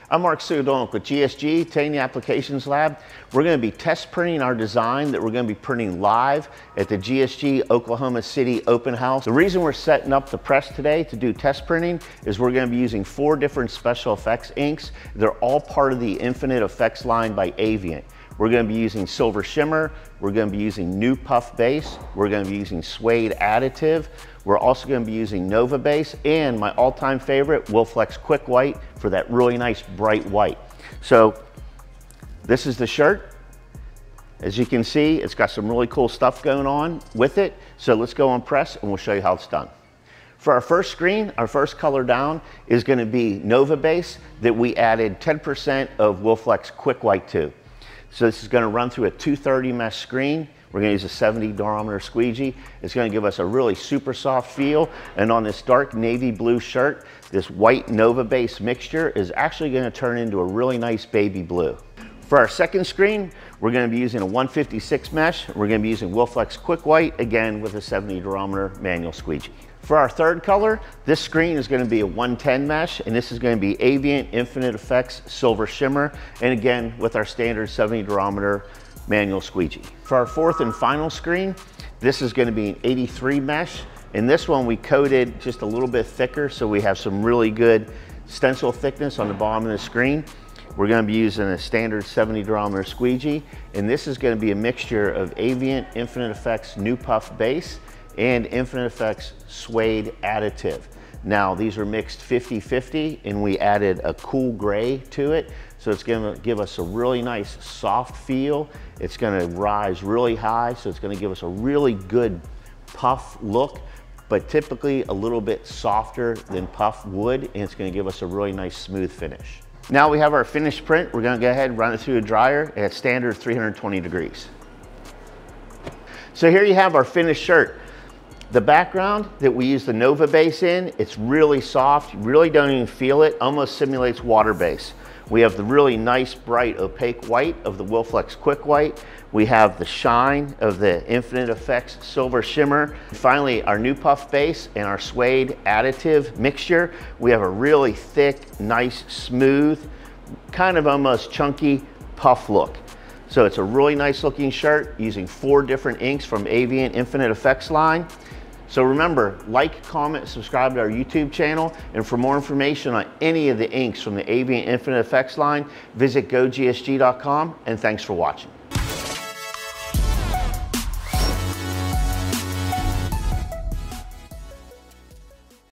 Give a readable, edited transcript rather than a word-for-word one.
I'm Mark Sudolnik with GSG, Tanya Applications Lab. We're going to be test printing our design that we're going to be printing live at the GSG Oklahoma City Open House. The reason we're setting up the press today to do test printing is we're going to be using 4 different special effects inks. They're all part of the Infinite Effects line by Avient. We're going to be using Silver Shimmer, we're going to be using New Puff Base, we're going to be using Suede Additive, we're also going to be using Nova Base, and my all-time favorite, Wilflex Quick White for that really nice bright white. So this is the shirt. As you can see, it's got some really cool stuff going on with it. So let's go on press and we'll show you how it's done. For our first screen, our first color down is going to be Nova Base that we added 10% of Wilflex Quick White to. So this is going to run through a 230 mesh screen. We're going to use a 70 durometer squeegee. It's going to give us a really super soft feel. And on this dark navy blue shirt, this white Nova Base mixture is actually going to turn into a really nice baby blue. For our second screen, we're going to be using a 156 mesh. We're going to be using Wilflex Quick White, again with a 70 durometer manual squeegee. For our third color, this screen is going to be a 110 mesh, and this is going to be Avient Infinite Effects Silver Shimmer, and again with our standard 70 durometer manual squeegee. For our fourth and final screen, this is going to be an 83 mesh. In this one, we coated just a little bit thicker, so we have some really good stencil thickness on the bottom of the screen. We're going to be using a standard 70 durometer squeegee, and this is going to be a mixture of Avient Infinite Effects New Puff Base and Infinite Effects Suede Additive. Now these are mixed 50-50, and we added a cool gray to it, so it's going to give us a really nice soft feel. It's going to rise really high, so it's going to give us a really good puff look, but typically a little bit softer than puff would, and it's going to give us a really nice smooth finish. Now we have our finished print. We're going to go ahead and run it through a dryer at standard 320 degrees. So here you have our finished shirt. The background that we use the Nova Base in, it's really soft. You really don't even feel it. Almost simulates water base. We have the really nice, bright, opaque white of the Wilflex Quick White. We have the shine of the Infinite Effects Silver Shimmer. Finally, our New Puff Base and our Suede Additive mixture. We have a really thick, nice, smooth, kind of almost chunky puff look. So it's a really nice looking shirt using 4 different inks from Avient Infinite Effects line. So remember, like, comment, subscribe to our YouTube channel, and for more information on any of the inks from the Avient Infinite Effects line, visit gogsg.com, and thanks for watching.